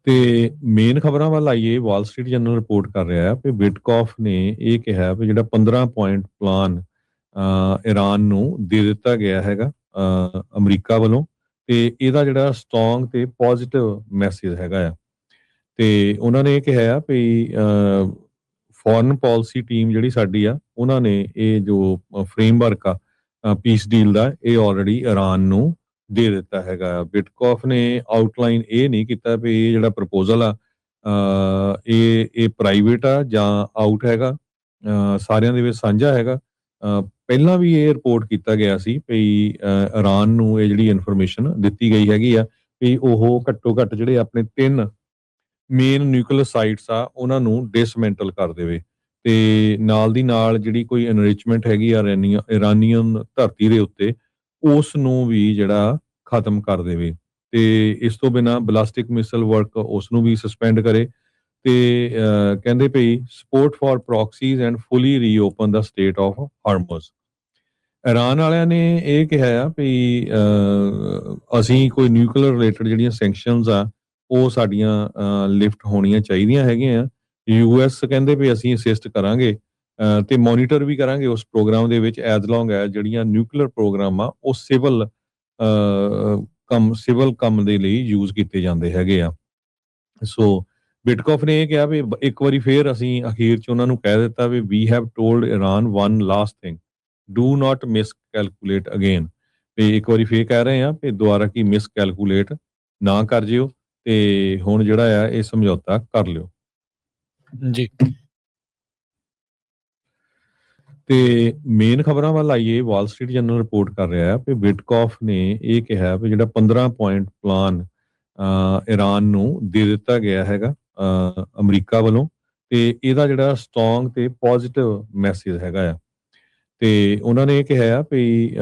ਤੇ ਮੇਨ ਖਬਰਾਂ ਵੱਲ ਆਈਏ। ਵਾਲ ਸਟਰੀਟ ਜਰਨਲ ਰਿਪੋਰਟ ਕਰ ਰਿਹਾ ਹੈ ਕਿ ਵਿਟਕੌਫ ਨੇ ਇਹ ਕਿਹਾ ਵੀ ਜਿਹੜਾ 15 ਪੁਆਇੰਟ ਪਲਾਨ ਈਰਾਨ ਨੂੰ ਦੇ ਦਿੱਤਾ ਗਿਆ ਹੈਗਾ ਅਮਰੀਕਾ ਵੱਲੋਂ, ਤੇ ਇਹਦਾ ਜਿਹੜਾ ਸਟਰੋਂਗ ਤੇ ਪੋਜ਼ਿਟਿਵ ਮੈਸੇਜ ਹੈਗਾ ਆ। ਤੇ ਉਹਨਾਂ ਨੇ ਇਹ ਕਿਹਾ ਆ ਵੀ ਫੋਰਨ ਪਾਲਿਸੀ ਟੀਮ ਜਿਹੜੀ ਸਾਡੀ ਆ, ਉਹਨਾਂ ਨੇ ਇਹ ਜੋ ਫਰੇਮਵਰਕ ਆ ਪੀਸ ਡੀਲ ਦਾ, ਇਹ ਆਲਰੇਡੀ ਈਰਾਨ ਨੂੰ ਦੇ ਦਿੱਤਾ ਹੈਗਾ। ਵਿਟਕੌਫ ਨੇ ਆਊਟਲਾਈਨ ਇਹ ਨਹੀਂ ਕੀਤਾ ਵੀ ਇਹ ਜਿਹੜਾ ਪ੍ਰਪੋਜ਼ਲ ਆ ਇਹ ਪ੍ਰਾਈਵੇਟ ਆ ਜਾਂ ਆਊਟ ਹੈਗਾ, ਸਾਰਿਆਂ ਦੇ ਵਿੱਚ ਸਾਂਝਾ ਹੈਗਾ। ਪਹਿਲਾਂ ਵੀ ਇਹ ਰਿਪੋਰਟ ਕੀਤਾ ਗਿਆ ਸੀ ਵੀ ਈਰਾਨ ਨੂੰ ਇਹ ਜਿਹੜੀ ਇਨਫੋਰਮੇਸ਼ਨ ਦਿੱਤੀ ਗਈ ਹੈਗੀ ਆ ਵੀ ਉਹ ਘੱਟੋ ਘੱਟ ਜਿਹੜੇ ਆਪਣੇ 3 ਮੇਨ ਨਿਊਕਲੀਅਰ ਸਾਈਟਸ ਆ ਉਹਨਾਂ ਨੂੰ ਡਿਸਮੈਂਟਲ ਕਰ ਦੇਵੇ, ਤੇ ਨਾਲ ਦੀ ਨਾਲ ਜਿਹੜੀ ਕੋਈ ਐਨਰਿਚਮੈਂਟ ਹੈਗੀ ਆ ਇਰਾਨੀਅਨ ਧਰਤੀ ਦੇ ਉੱਤੇ, ਉਸ ਨੂੰ ਵੀ ਜਿਹੜਾ ਖਤਮ ਕਰ ਦੇਵੇ। ਤੇ ਇਸ ਤੋਂ ਬਿਨਾ ਬਲਾਸਟਿਕ ਮਿਸਲ ਵਰਕ ਉਸ ਨੂੰ ਵੀ ਸਸਪੈਂਡ ਕਰੇ। ਤੇ ਕਹਿੰਦੇ ਪਈ support for proxies and fully reopen the state of Hormuz. Iran ਵਾਲਿਆਂ ਨੇ ਇਹ ਕਿਹਾ ਆ ਵੀ ਅਸੀਂ ਕੋਈ ਨਿਊਕਲੀਅਰ ਰਿਲੇਟਡ ਜਿਹੜੀਆਂ ਸੈਂਕਸ਼ਨਸ ਆ ਉਹ ਸਾਡੀਆਂ ਲਿਫਟ ਹੋਣੀਆਂ ਚਾਹੀਦੀਆਂ ਹੈਗੀਆਂ ਆ। ਯੂਐਸ ਕਹਿੰਦੇ ਵੀ ਅਸੀਂ ਅਸਿਸਟ ਕਰਾਂਗੇ ਤੇ ਮੋਨੀਟਰ ਵੀ ਕਰਾਂਗੇ ਉਸ ਪ੍ਰੋਗਰਾਮ ਦੇ ਵਿੱਚ, ਐਜ਼ ਲੌਂਗ ਐਜ਼ ਜਿਹੜੀਆਂ ਨਿਊਕਲੀਅਰ ਪ੍ਰੋਗਰਾਮ ਆ ਉਹ ਸਿਵਲ ਕੰਮ ਦੇ ਲਈ ਯੂਜ਼ ਕੀਤੇ ਜਾਂਦੇ ਹੈਗੇ ਆ। ਸੋ ਵਿਟਕੌਫ ਨੇ ਇਹ ਕਿਹਾ ਵੀ ਇੱਕ ਵਾਰੀ ਫੇਰ ਅਸੀਂ ਅਖੀਰ 'ਚ ਉਹਨਾਂ ਨੂੰ ਕਹਿ ਦਿੱਤਾ ਵੀ we have told Iran one last thing, do not miscalculate again. ਤੇ ਇੱਕ ਵਾਰੀ ਫੇਰ ਕਹਿ ਰਹੇ ਆ ਵੀ ਦੁਬਾਰਾ ਕੀ ਮਿਸ ਕੈਲਕੂਲੇਟ ਨਾ ਕਰ ਜਿਓ, ਤੇ ਹੁਣ ਜਿਹੜਾ ਆ ਇਹ ਸਮਝੌਤਾ ਕਰ ਲਿਓ ਜੀ। ਤੇ ਮੇਨ ਖਬਰਾਂ ਵੱਲ ਆਈਏ। ਵਾਲ ਸਟਰੀਟ ਜਰਨਲ ਰਿਪੋਰਟ ਕਰ ਰਿਹਾ ਹੈ ਕਿ ਵਿਟਕੌਫ ਨੇ ਇਹ ਕਿਹਾ ਵੀ ਜਿਹੜਾ 15 ਪੁਆਇੰਟ ਪਲਾਨ ਈਰਾਨ ਨੂੰ ਦੇ ਦਿੱਤਾ ਗਿਆ ਹੈਗਾ ਅਮਰੀਕਾ ਵੱਲੋਂ, ਤੇ ਇਹਦਾ ਜਿਹੜਾ ਸਟਰੋਂਗ ਤੇ ਪੋਜ਼ਿਟਿਵ ਮੈਸੇਜ ਹੈਗਾ ਆ। ਤੇ ਉਹਨਾਂ ਨੇ ਇਹ ਕਿਹਾ ਵੀ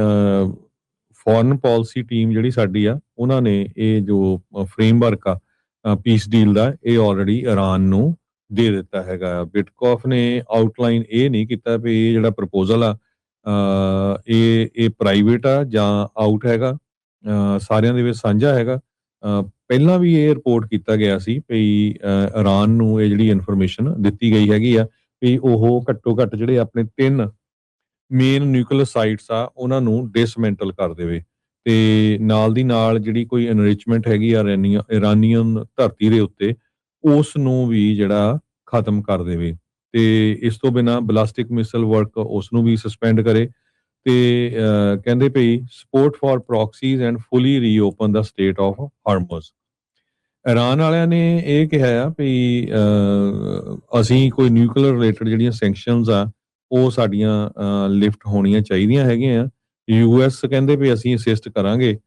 ਫੋਰਨ ਪਾਲਿਸੀ ਟੀਮ ਜਿਹੜੀ ਸਾਡੀ ਆ, ਉਹਨਾਂ ਨੇ ਇਹ ਜੋ ਫਰੇਮਵਰਕ ਆ ਪੀਸ ਡੀਲ ਦਾ, ਇਹ ਆਲਰੇਡੀ ਈਰਾਨ ਨੂੰ ਦੇ ਦਿੱਤਾ ਹੈਗਾ। ਵਿਟਕੌਫ ਨੇ ਆਊਟਲਾਈਨ ਇਹ ਨਹੀਂ ਕੀਤਾ ਵੀ ਇਹ ਜਿਹੜਾ ਪ੍ਰਪੋਜ਼ਲ ਆ ਇਹ ਪ੍ਰਾਈਵੇਟ ਆ ਜਾਂ ਆਊਟ ਹੈਗਾ, ਸਾਰਿਆਂ ਦੇ ਵਿੱਚ ਸਾਂਝਾ ਹੈਗਾ। ਪਹਿਲਾਂ ਵੀ ਇਹ ਰਿਪੋਰਟ ਕੀਤਾ ਗਿਆ ਸੀ ਵੀ ਈਰਾਨ ਨੂੰ ਇਹ ਜਿਹੜੀ ਇਨਫੋਰਮੇਸ਼ਨ ਦਿੱਤੀ ਗਈ ਹੈਗੀ ਆ ਵੀ ਉਹ ਘੱਟੋ ਘੱਟ ਜਿਹੜੇ ਆਪਣੇ 3 ਮੇਨ ਨਿਊਕਲੀਅਰ ਸਾਈਟਸ ਆ ਉਹਨਾਂ ਨੂੰ ਡਿਸਮੈਂਟਲ ਕਰ ਦੇਵੇ, ਤੇ ਨਾਲ ਦੀ ਨਾਲ ਜਿਹੜੀ ਕੋਈ ਐਨਰਿਚਮੈਂਟ ਹੈਗੀ ਆ ਇਰਾਨੀਅਨ ਧਰਤੀ ਦੇ ਉੱਤੇ, ਉਸ ਨੂੰ ਵੀ ਜਿਹੜਾ ਖਤਮ ਕਰ ਦੇਵੇ। ਤੇ ਇਸ ਤੋਂ ਬਿਨਾ ਬਲਾਸਟਿਕ ਮਿਸਲ ਵਰਕ ਉਸ ਨੂੰ ਵੀ ਸਸਪੈਂਡ ਕਰੇ। ਤੇ ਕਹਿੰਦੇ ਪਈ support for proxies and fully reopen the state of Hormuz. Iran ਵਾਲਿਆਂ ਨੇ ਇਹ ਕਿਹਾ ਆ ਵੀ ਅਸੀਂ ਕੋਈ ਨਿਊਕਲੀਅਰ ਰਿਲੇਟਡ ਜਿਹੜੀਆਂ ਸੈਂਕਸ਼ਨਸ ਆ ਉਹ ਸਾਡੀਆਂ ਲਿਫਟ ਹੋਣੀਆਂ ਚਾਹੀਦੀਆਂ ਹੈਗੀਆਂ ਆ। ਯੂਐਸ ਕਹਿੰਦੇ ਵੀ ਅਸੀਂ ਅਸਿਸਟ ਕਰਾਂਗੇ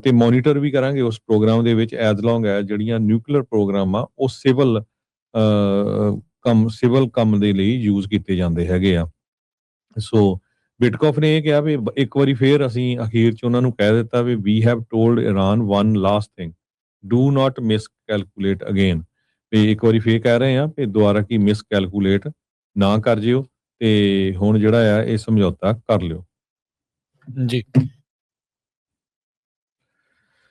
ਤੇ ਮੋਨੀਟਰ ਵੀ ਕਰਾਂਗੇ ਉਸ ਪ੍ਰੋਗਰਾਮ ਦੇ ਵਿੱਚ, ਐਜ਼ ਲੌਂਗ ਐਜ਼ ਜਿਹੜੀਆਂ ਨਿਊਕਲੀਅਰ ਪ੍ਰੋਗਰਾਮ ਆ ਉਹ ਸਿਵਲ ਕੰਮ ਦੇ ਲਈ ਯੂਜ਼ ਕੀਤੇ ਜਾਂਦੇ ਹੈਗੇ ਆ। ਸੋ ਵਿਟਕੌਫ ਨੇ ਇਹ ਕਿਹਾ ਵੀ ਇੱਕ ਵਾਰੀ ਫੇਰ ਅਸੀਂ ਅਖੀਰ 'ਚ ਉਹਨਾਂ ਨੂੰ ਕਹਿ ਦਿੱਤਾ ਵੀ we have told Iran one last thing, do not miscalculate again. ਤੇ ਇੱਕ ਵਾਰੀ ਫੇਰ ਕਹਿ ਰਹੇ ਆ ਵੀ ਦੁਬਾਰਾ ਕੀ ਮਿਸ ਕੈਲਕੂਲੇਟ ਨਾ ਕਰ ਜਿਓ, ਤੇ ਹੁਣ ਜਿਹੜਾ ਆ ਇਹ ਸਮਝੌਤਾ ਕਰ ਲਿਓ ਜੀ।